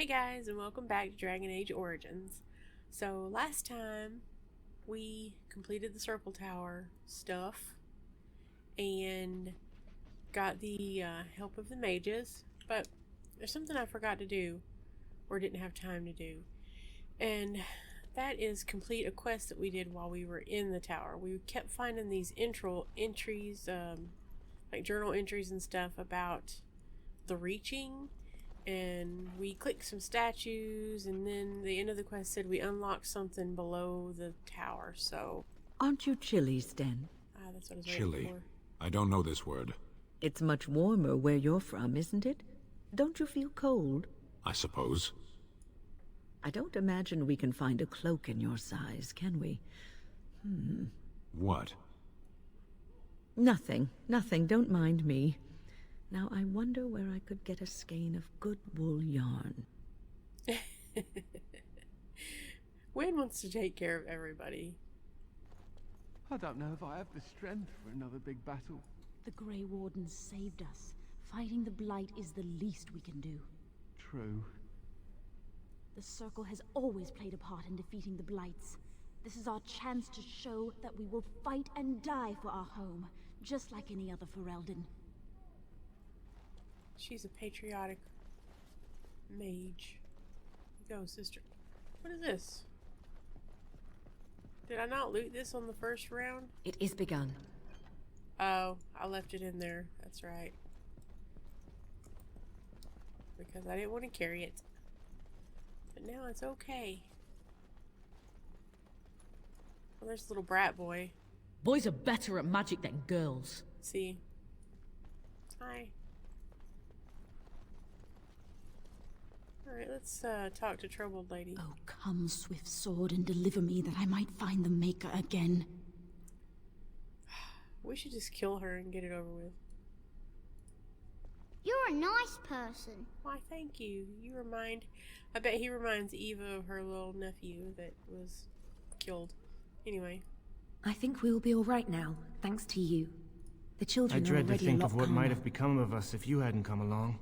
Hey guys, and welcome back to Dragon Age Origins. So last time we completed the Circle Tower stuff and got the help of the mages, but there's something I forgot to do or didn't have time to do, and that is complete a quest that we did while we were in the tower. We kept finding these entries, like journal entries and stuff about the reaching, and we clicked some statues, and then the end of the quest said we unlocked something below the tower. So Aren't you chilly, Sten? that's what I was Chilly. waiting for. I don't know this word. It's much warmer where you're from, isn't it? Don't you feel cold? I suppose. I don't imagine we can find a cloak in your size, can we? What? Nothing. Don't mind me. Now I wonder where I could get a skein of good wool yarn. Wynn wants to take care of everybody. I don't know if I have the strength for another big battle. The Grey Wardens saved us. Fighting the Blight is the least we can do. True. The Circle has always played a part in defeating the Blights. This is our chance to show that we will fight and die for our home, just like any other Ferelden. She's a patriotic mage. Go, sister. What is this? Did I not loot this on the first round? It is begun. Oh, I left it in there. That's right. Because I didn't want to carry it. But now it's okay. Well, there's little brat boy. Boys are better at magic than girls. See? Hi. Alright, let's talk to Troubled Lady. Oh, come, swift sword, and deliver me that I might find the Maker again. We should just kill her and get it over with. You're a nice person. Why, thank you. I bet he reminds Eva of her little nephew that was killed. Anyway. I think we will be all right now, thanks to you. The I children are dread to already think a of lot what might calmer. have become of us if you hadn't come along.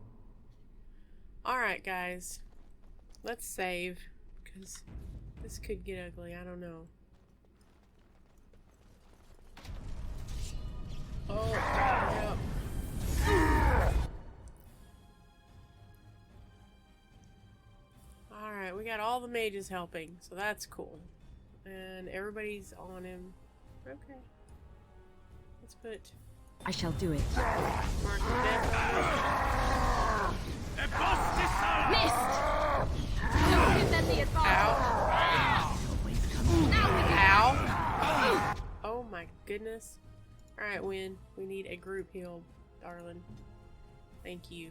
Alright, guys. Let's save, because this could get ugly. I don't know. Oh, yep. Alright, we got all the mages helping, so that's cool. And everybody's on him. Okay. Let's put I shall do it. Mark of Death on it. Don't give them the advice. Ow. Ow. Oh my goodness. Alright, Wynn. We need a group heal, darling. Thank you.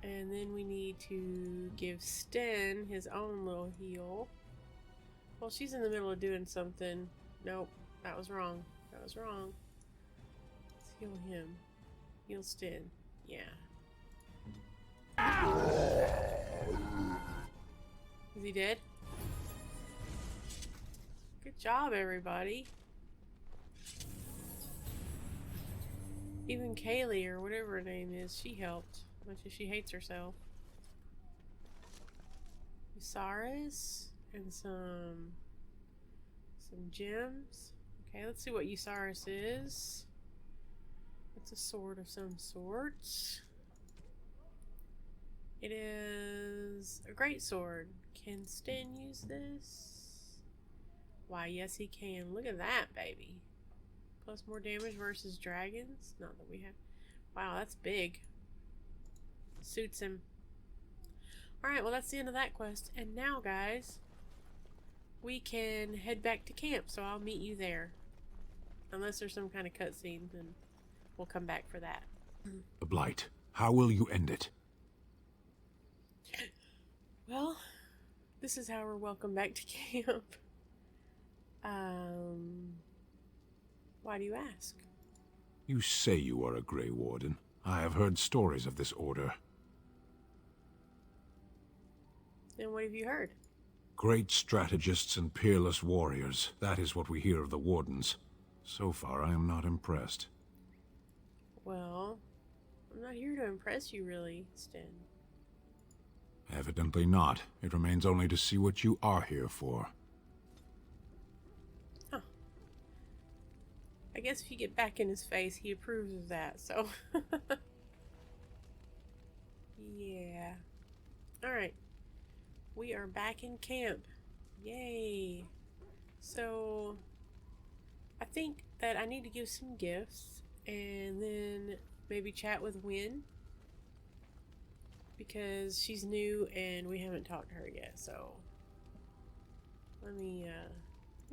And then we need to give Sten his own little heal. Well, she's in the middle of doing something. Nope. That was wrong. That was wrong. Let's heal him. Heal Sten. Yeah. Is he dead? Good job, everybody. Even Kaylee, or whatever her name is, she helped. Much as she hates herself. Usaris and some gems. Okay, let's see what Usaris is. It's a sword of some sort. It is a great sword. Can Sten use this? Why, yes he can. Look at that, baby. Plus more damage versus dragons. Not that we have. Wow, that's big. Suits him. Alright, well that's the end of that quest. And now, guys, we can head back to camp. So I'll meet you there. Unless there's some kind of cutscene, then we'll come back for that. The Blight. How will you end it? Well, this is how we're welcome back to camp. Why do you ask? You say you are a Grey Warden. I have heard stories of this order. And what have you heard? Great strategists and peerless warriors. That is what we hear of the Wardens. So far, I am not impressed. Well, I'm not here to impress you, really, Sten. Evidently not. It remains only to see what you are here for. Huh. I guess if you get back in his face, he approves of that, so... yeah. Alright. We are back in camp. Yay. So... I think that I need to give some gifts, and then maybe chat with Wynne, because she's new and we haven't talked to her yet. So let me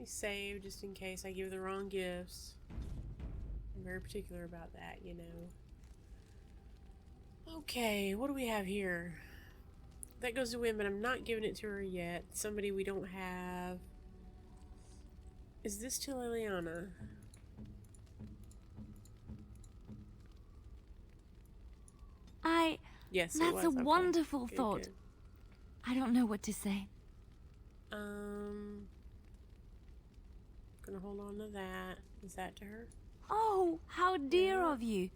save just in case I give the wrong gifts. I'm very particular about that, you know. Okay, what do we have here? That goes to Wynne, but I'm not giving it to her yet. Somebody we don't have. Is this to Leliana? Yes, it That's was. a Okay. wonderful Good, thought. good. I don't know what to say. Gonna hold on to that. Is that to her? Oh, how dear Yeah. of you.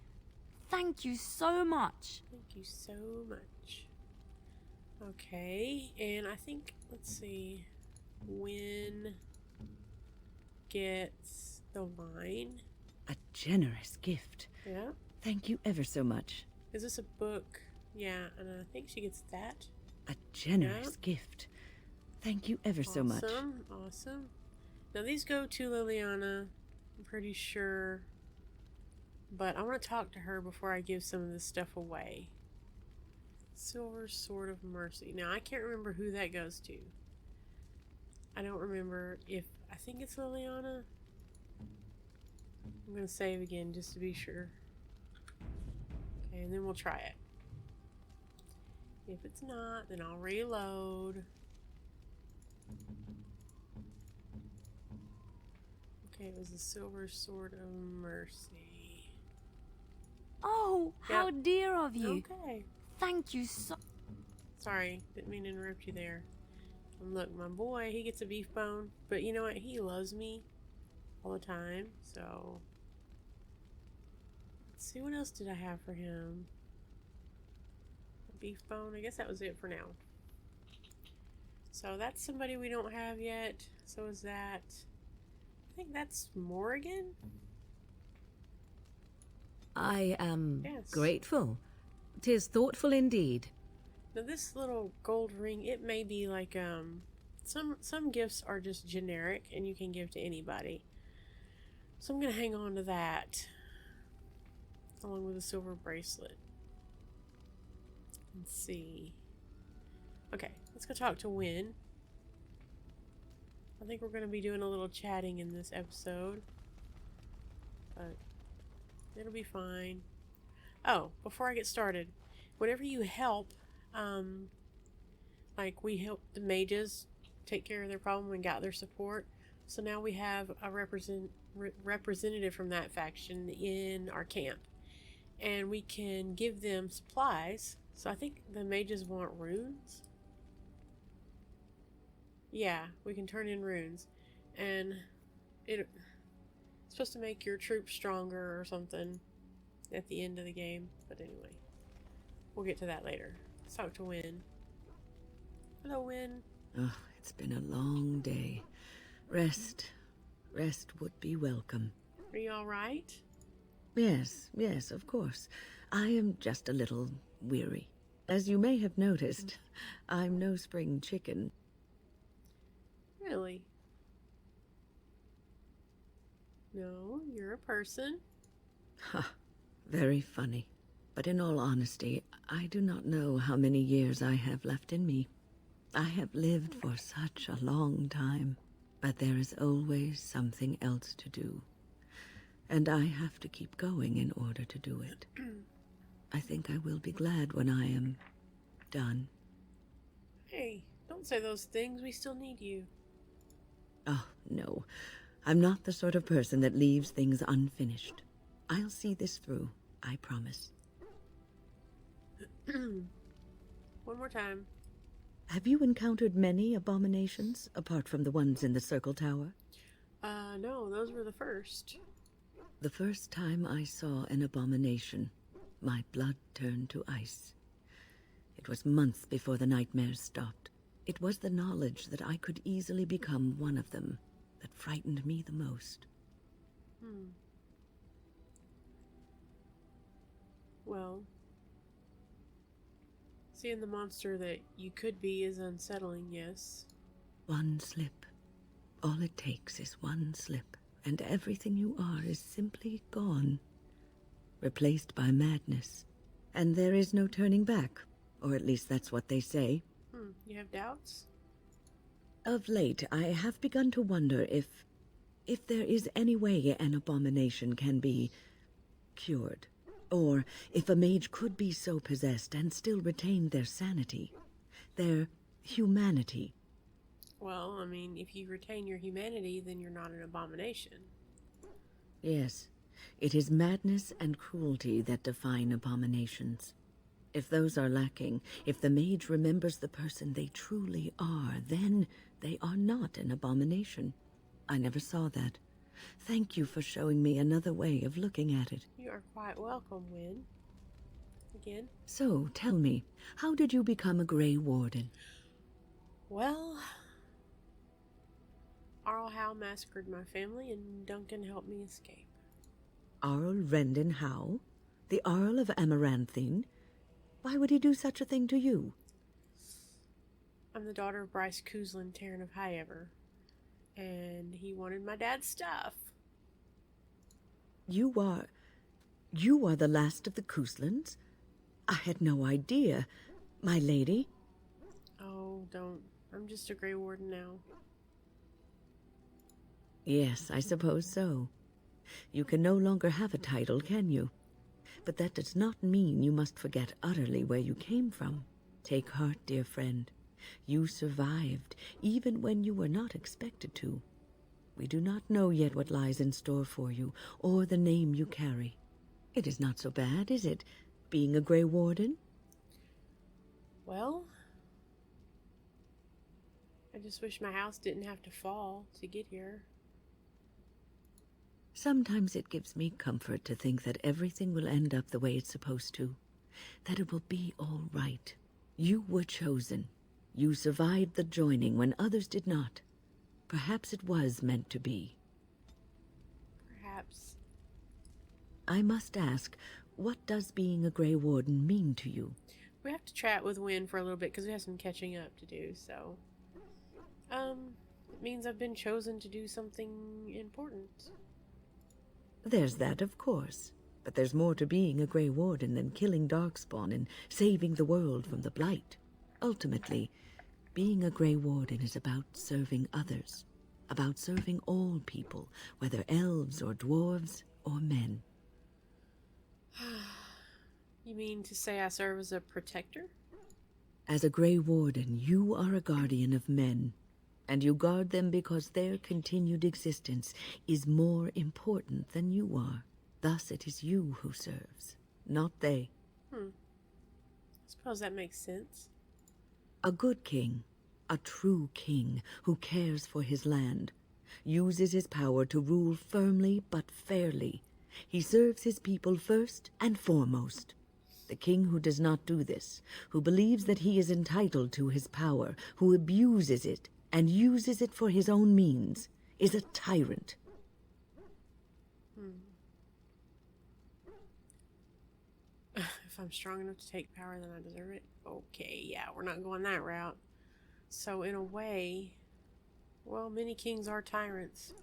Thank you so much. Thank you so much. Okay, and I think, let's see, Wynne gets the wine. A generous gift. Yeah. Thank you ever so much. Is this a book? Yeah, and I think she gets that. A generous gift. Thank you ever so much. Awesome, awesome. Now these go to Leliana, I'm pretty sure. But I want to talk to her before I give some of this stuff away. Silver Sword of Mercy. Now I can't remember who that goes to. I don't remember if... I think it's Leliana. I'm going to save again just to be sure. Okay, and then we'll try it. If it's not, then I'll reload. Okay, it was the Silver Sword of Mercy. Oh, how dear of you. Okay. Thank you so... Sorry, didn't mean to interrupt you there. And look, my boy, he gets a beef bone. But you know what? He loves me all the time, so... Let's see, what else did I have for him? A beef bone? I guess that was it for now. So that's somebody we don't have yet. So is that... I think that's Morrigan? I am Yes. grateful. 'Tis thoughtful indeed. Now this little gold ring, it may be like, some gifts are just generic and you can give to anybody. So I'm going to hang on to that. Along with a silver bracelet. Let's see. Okay, let's go talk to Wynne. I think we're going to be doing a little chatting in this episode. But it'll be fine. Oh, before I get started, whenever you help, like we helped the mages take care of their problem and got their support. So now we have a representative from that faction in our camp. And we can give them supplies. So I think the mages want runes. Yeah, we can turn in runes. And it's supposed to make your troops stronger or something at the end of the game. But anyway, we'll get to that later. Let's talk to Wynne. Hello, Wynne. Oh, it's been a long day. Rest would be welcome. Are you alright? Yes, of course. I am just a little weary. As you may have noticed, I'm no spring chicken. Really? No, you're a person. Ha, very funny. But in all honesty, I do not know how many years I have left in me. I have lived for such a long time, but there is always something else to do. And I have to keep going in order to do it. I think I will be glad when I am done. Hey, don't say those things. We still need you. Oh, no. I'm not the sort of person that leaves things unfinished. I'll see this through, I promise. One more time. Have you encountered many abominations, apart from the ones in the Circle Tower? No, those were the first. The first time I saw an abomination, my blood turned to ice. It was months before the nightmares stopped. It was the knowledge that I could easily become one of them that frightened me the most. Well, seeing the monster that you could be is unsettling, yes. One slip. All it takes is one slip, and everything you are is simply gone. Replaced by madness. And there is no turning back, or at least that's what they say. You have doubts? Of late, I have begun to wonder if there is any way an abomination can be cured. Or if a mage could be so possessed and still retain their sanity, their humanity. Well, I mean, if you retain your humanity, then you're not an abomination. Yes, it is madness and cruelty that define abominations. If those are lacking, if the mage remembers the person they truly are, then they are not an abomination. I never saw that. Thank you for showing me another way of looking at it. You are quite welcome, Wynne. Again? So, tell me, how did you become a Grey Warden? Well, Arl Howe massacred my family and Duncan helped me escape. Arl Rendon Howe? The Arl of Amaranthine? Why would he do such a thing to you? I'm the daughter of Bryce Cousland, Terran of Highever, and he wanted my dad's stuff. You are the last of the Couslands? I had no idea. My lady? Oh, don't. I'm just a Grey Warden now. Yes, I suppose so. You can no longer have a title, can you? But that does not mean you must forget utterly where you came from. Take heart, dear friend. You survived, even when you were not expected to. We do not know yet what lies in store for you, or the name you carry. It is not so bad, is it, being a Grey Warden? Well, I just wish my house didn't have to fall to get here. Sometimes it gives me comfort to think that everything will end up the way it's supposed to. That it will be all right. You were chosen. You survived the joining when others did not. Perhaps it was meant to be. Perhaps. I must ask, what does being a Grey Warden mean to you? We have to chat with Wynne for a little bit because we have some catching up to do, so... it means I've been chosen to do something important. There's that, of course. But there's more to being a Grey Warden than killing Darkspawn and saving the world from the Blight. Ultimately, being a Grey Warden is about serving others. About serving all people, whether elves or dwarves or men. You mean to say I serve as a protector? As a Grey Warden, you are a guardian of men. And you guard them because their continued existence is more important than you are. Thus it is you who serves, not they. I suppose that makes sense. A good king, a true king who cares for his land, uses his power to rule firmly but fairly. He serves his people first and foremost. The king who does not do this, who believes that he is entitled to his power, who abuses it, and uses it for his own means, is a tyrant. If I'm strong enough to take power, then I deserve it. Okay, yeah, we're not going that route. So in a way, well, many kings are tyrants.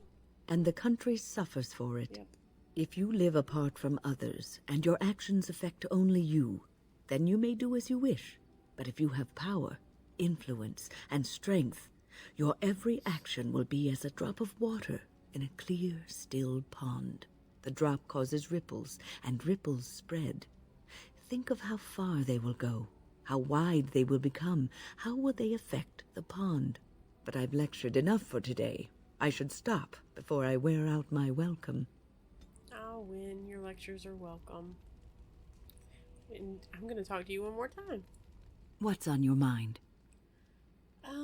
And the country suffers for it. Yep. If you live apart from others, and your actions affect only you, then you may do as you wish. But if you have power, influence, and strength, your every action will be as a drop of water in a clear, still pond. The drop causes ripples, and ripples spread. Think of how far they will go, how wide they will become, how will they affect the pond. But I've lectured enough for today. I should stop before I wear out my welcome. I'll win. Your lectures are welcome. And I'm going to talk to you one more time. What's on your mind? Are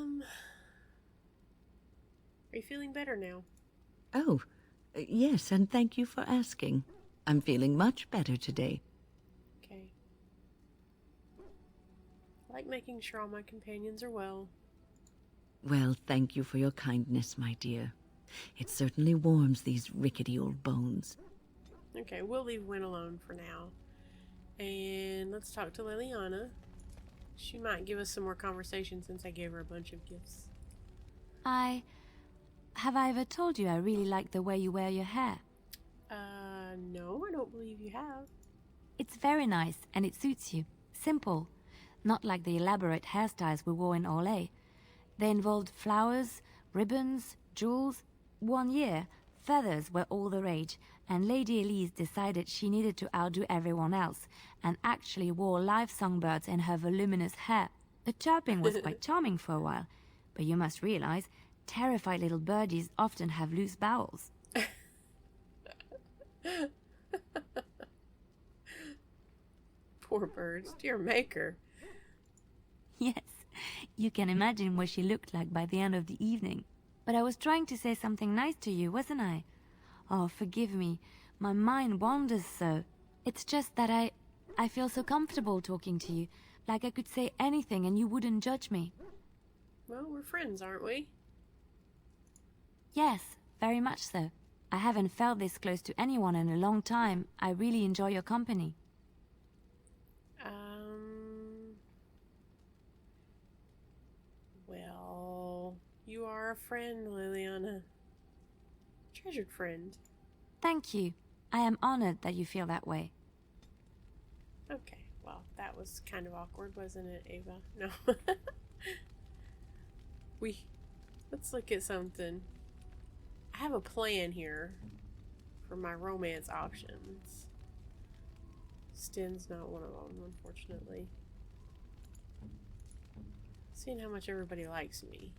you feeling better now? Oh, yes, and thank you for asking. I'm feeling much better today. Okay. like making sure all my companions are well. Well, thank you for your kindness, my dear. It certainly warms these rickety old bones. Okay, we'll leave Wynn alone for now. And let's talk to Liliana. She might give us some more conversation since I gave her a bunch of gifts. Have I ever told you I really like the way you wear your hair? No, I don't believe you have. It's very nice, and it suits you. Simple. Not like the elaborate hairstyles we wore in Orlais. They involved flowers, ribbons, jewels. One year, feathers were all the rage, and Lady Elise decided she needed to outdo everyone else, and actually wore live songbirds in her voluminous hair. The chirping was quite charming for a while, but you must realize, terrified little birdies often have loose bowels. Poor birds, dear maker. Yes, you can imagine what she looked like by the end of the evening. But I was trying to say something nice to you, wasn't I? Oh, forgive me. My mind wanders so. It's just that I feel so comfortable talking to you, like I could say anything and you wouldn't judge me. Well, we're friends, aren't we? Yes, very much so. I haven't felt this close to anyone in a long time. I really enjoy your company. Well, you are a friend, Liliana. Treasured friend. Thank you. I am honored that you feel that way. Okay, well, that was kind of awkward, wasn't it, Ava? No. Let's look at something. I have a plan here for my romance options. Sten's not one of them, unfortunately. Seeing how much everybody likes me.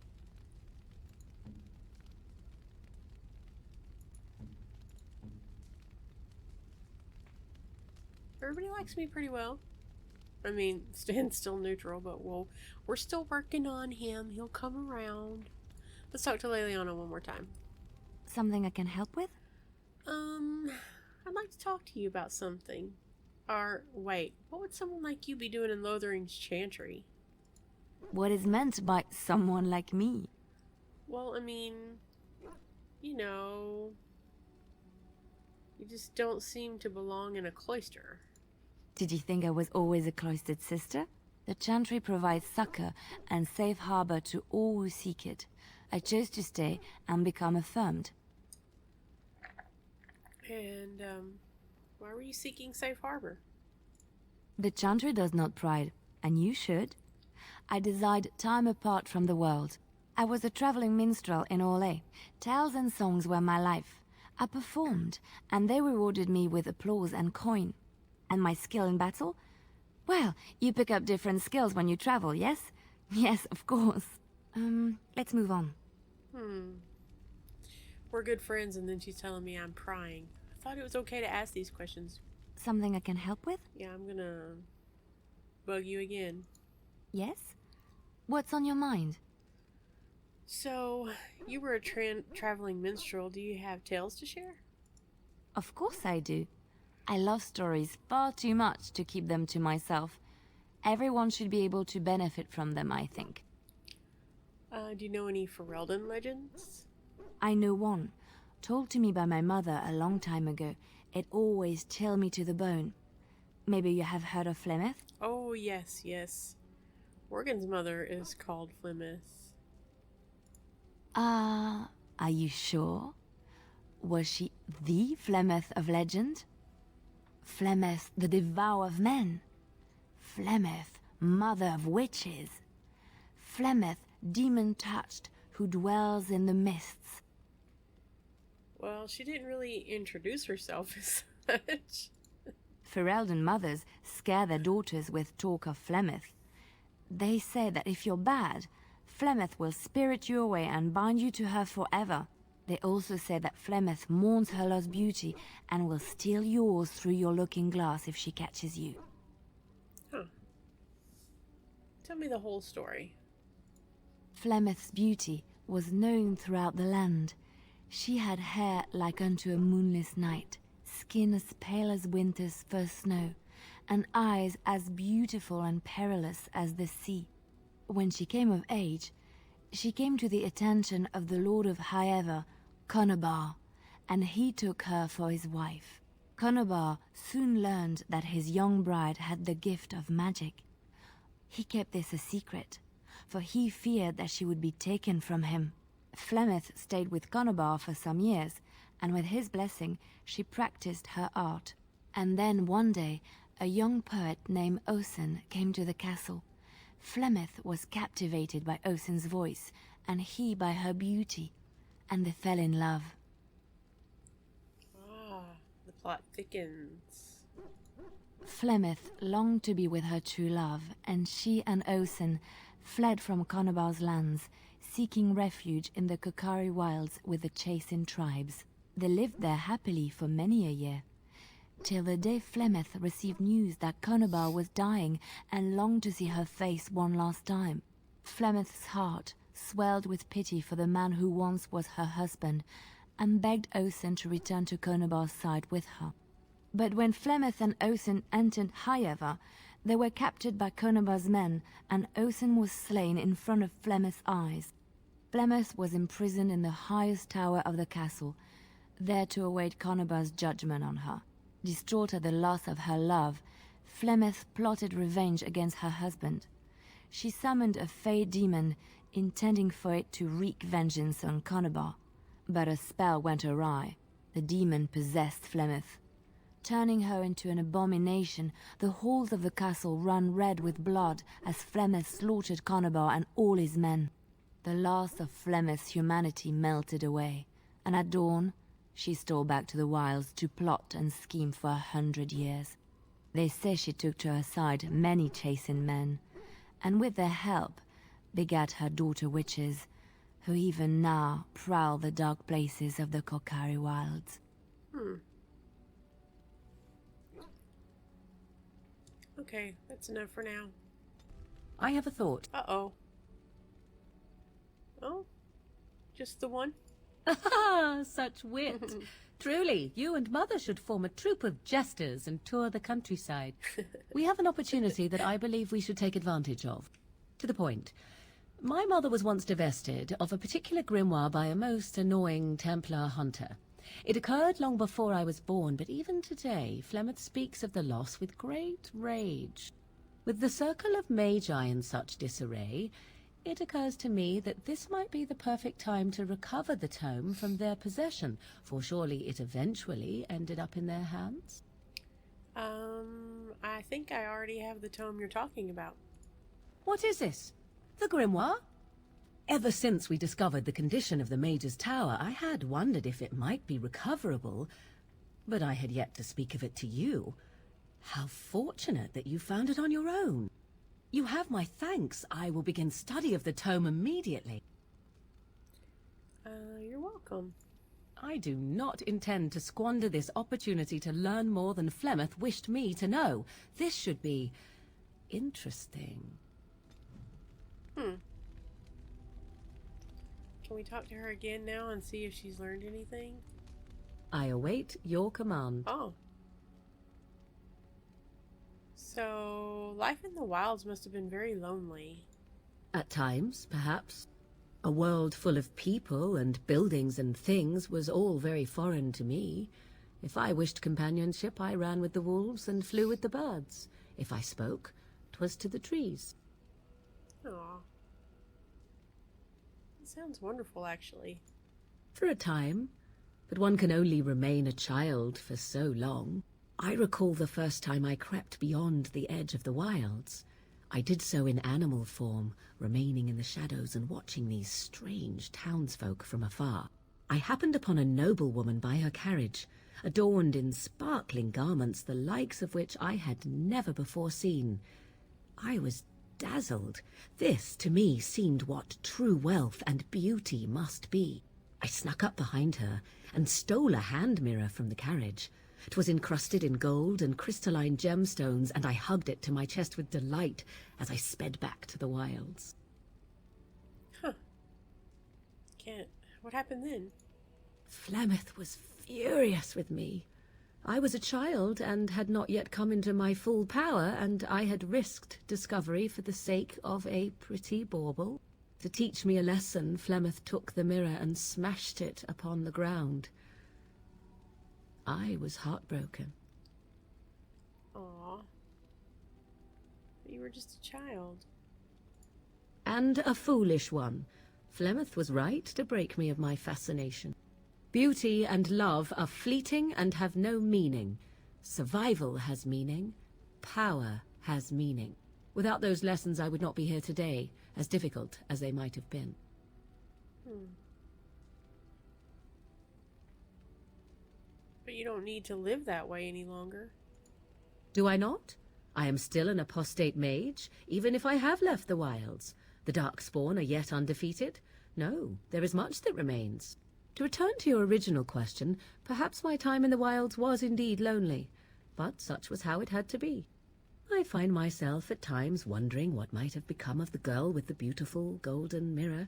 Everybody likes me pretty well. I mean, Sten's still neutral, but we're still working on him. He'll come around. Let's talk to Liliana one more time. Something I can help with? I'd like to talk to you about something. Wait, what would someone like you be doing in Lothering's Chantry? What is meant by someone like me? Well, I mean, you know, you just don't seem to belong in a cloister. Did you think I was always a cloistered sister? The Chantry provides succor and safe harbor to all who seek it. I chose to stay and become affirmed. And, why were you seeking safe harbor? The Chantry does not pride, and you should. I desired time apart from the world. I was a traveling minstrel in Orlais. Tales and songs were my life. I performed, and they rewarded me with applause and coin. And my skill in battle? Well, you pick up different skills when you travel, yes? Yes, of course. Let's move on. We're good friends, and then she's telling me I'm prying. I thought it was okay to ask these questions. Something I can help with? Yeah, I'm gonna bug you again. Yes? What's on your mind? So, you were a traveling minstrel. Do you have tales to share? Of course I do. I love stories far too much to keep them to myself. Everyone should be able to benefit from them, I think. Do you know any Ferelden legends? I know one, told to me by my mother a long time ago. It always chilled me to the bone. Maybe you have heard of Flemeth? Oh, yes, yes. Morgan's mother is called Flemeth. Are you sure? Was she the Flemeth of legend? Flemeth, the devourer of men? Flemeth, mother of witches? Flemeth, demon-touched, who dwells in the mists? Well, she didn't really introduce herself as such. Ferelden mothers scare their daughters with talk of Flemeth. They say that if you're bad, Flemeth will spirit you away and bind you to her forever. They also say that Flemeth mourns her lost beauty and will steal yours through your looking glass if she catches you. Huh. Tell me the whole story. Flemeth's beauty was known throughout the land. She had hair like unto a moonless night, skin as pale as winter's first snow, and eyes as beautiful and perilous as the sea. When she came of age, she came to the attention of the Lord of Highever, Conobar, and he took her for his wife. Conobar soon learned that his young bride had the gift of magic. He kept this a secret, for he feared that she would be taken from him. Flemeth stayed with Conobar for some years, and with his blessing she practiced her art. And then one day, a young poet named Osen came to the castle. Flemeth was captivated by Osen's voice, and he by her beauty, and they fell in love. Ah, the plot thickens. Flemeth longed to be with her true love, and she and Osen fled from Conobar's lands, seeking refuge in the Kokari wilds with the Chasing tribes. They lived there happily for many a year, till the day Flemeth received news that Conobar was dying and longed to see her face one last time. Flemeth's heart swelled with pity for the man who once was her husband, and begged Osen to return to Conobar's side with her. But when Flemeth and Osen entered Highever, they were captured by Conobar's men, and Osen was slain in front of Flemeth's eyes. Flemeth was imprisoned in the highest tower of the castle, there to await Conobar's judgment on her. Distraught at the loss of her love, Flemeth plotted revenge against her husband. She summoned a fey demon, intending for it to wreak vengeance on Conobar. But a spell went awry. The demon possessed Flemeth. Turning her into an abomination, the halls of the castle ran red with blood as Flemeth slaughtered Conobar and all his men. The last of Flemeth's humanity melted away, and at dawn, she stole back to the wilds to plot and scheme for 100 years. They say she took to her side many Chasing men, and with their help begat her daughter witches, who even now prowl the dark places of the Kokari wilds. Okay, that's enough for now. I have a thought. Uh-oh. Oh? Just the one? Ah, such wit. Truly, you and Mother should form a troupe of jesters and tour the countryside. We have an opportunity that I believe we should take advantage of. To the point. My mother was once divested of a particular grimoire by a most annoying Templar hunter. It occurred long before I was born, but even today, Flemeth speaks of the loss with great rage. With the circle of magi in such disarray, it occurs to me that this might be the perfect time to recover the tome from their possession, for surely it eventually ended up in their hands. I think I already have the tome you're talking about. What is this? The grimoire? Ever since we discovered the condition of the Mage's Tower, I had wondered if it might be recoverable, but I had yet to speak of it to you. How fortunate that you found it on your own. You have my thanks. I will begin study of the tome immediately. You're welcome. I do not intend to squander this opportunity to learn more than Flemeth wished me to know. This should be interesting. Can we talk to her again now and see if she's learned anything? I await your command. Oh. So, life in the wilds must have been very lonely. At times, perhaps. A world full of people and buildings and things was all very foreign to me. If I wished companionship, I ran with the wolves and flew with the birds. If I spoke, 'twas to the trees. Aw. It sounds wonderful, actually. For a time, but one can only remain a child for so long. I recall the first time I crept beyond the edge of the wilds. I did so in animal form, remaining in the shadows and watching these strange townsfolk from afar. I happened upon a noblewoman by her carriage, adorned in sparkling garments, the likes of which I had never before seen. I was dazzled. This, to me, seemed what true wealth and beauty must be. I snuck up behind her and stole a hand mirror from the carriage. 'Twas encrusted in gold and crystalline gemstones, and I hugged it to my chest with delight as I sped back to the wilds. Huh. What happened then? Flemeth was furious with me. I was a child and had not yet come into my full power, and I had risked discovery for the sake of a pretty bauble. To teach me a lesson, Flemeth took the mirror and smashed it upon the ground. I was heartbroken. Aw. You were just a child. And a foolish one. Flemeth was right to break me of my fascination. Beauty and love are fleeting and have no meaning. Survival has meaning. Power has meaning. Without those lessons, I would not be here today, as difficult as they might have been. But you don't need to live that way any longer. Do I not? I am still an apostate mage, even if I have left the wilds. The Darkspawn are yet undefeated. No, there is much that remains. To return to your original question, perhaps my time in the wilds was indeed lonely, but such was how it had to be. I find myself at times wondering what might have become of the girl with the beautiful golden mirror,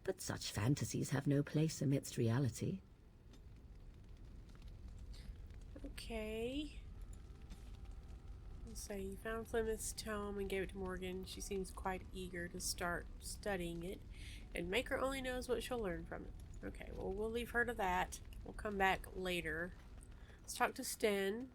but such fantasies have no place amidst reality. Okay. Let's say you found Flemeth's tome and gave it to Morgan. She seems quite eager to start studying it, and Maker only knows what she'll learn from it. Okay, well, we'll leave her to that. We'll come back later. Let's talk to Sten.